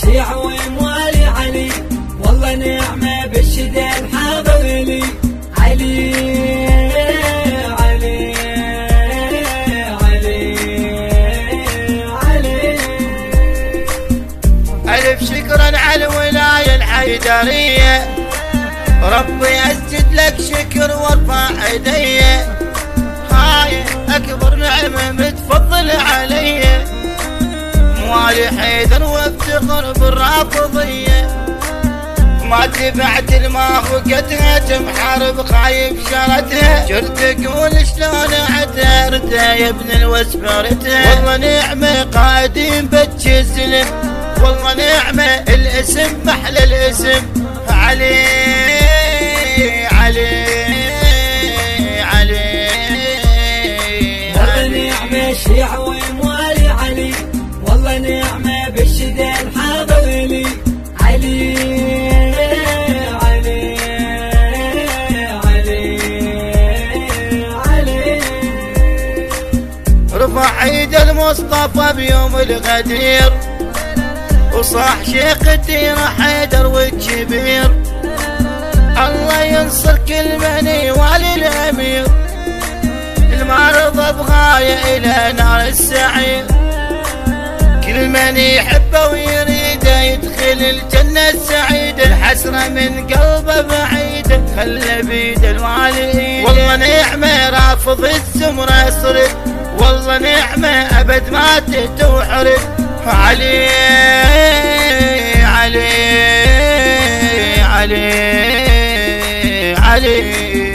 شيع وموالي علي، والله نعمة بالشداد حاضر لي. علي علي علي علي. ألف شكرا على الولاية الحيدرية، ربي أسجد لك شكر وارفع ايدي، هاي أكبر نعمة متفضل علي. موالي حيدر وافتخر بالرافضية، ما تبعت الماهوكتها محارب خايف شارتها. جرت اقول شلون اعترتها يا ابن الوسفرتها. والله نعمة قائدين بتش الزلم، والله نعمة الاسم محلى الاسم. علي علي علي. والله نعمة شيع وموالي علي، والله نعمة بالشداد حاضر لي. علي علي علي علي. رفع ايد المصطفى بيوم الغدير، وصاح شيخ الدين حيدر والكبير. الله ينصر كل من يوالي الامير، المعرض بغاية الى نار السعير. كل من يحبه ويريده يدخل الجنة السعيدة. الحسرة من قلبه بعيدة خلى بيد الوالي. والله نعمة رافض الزمرة صرت، والله نعمة ابد ما تتوحرد. علي علي علي علي.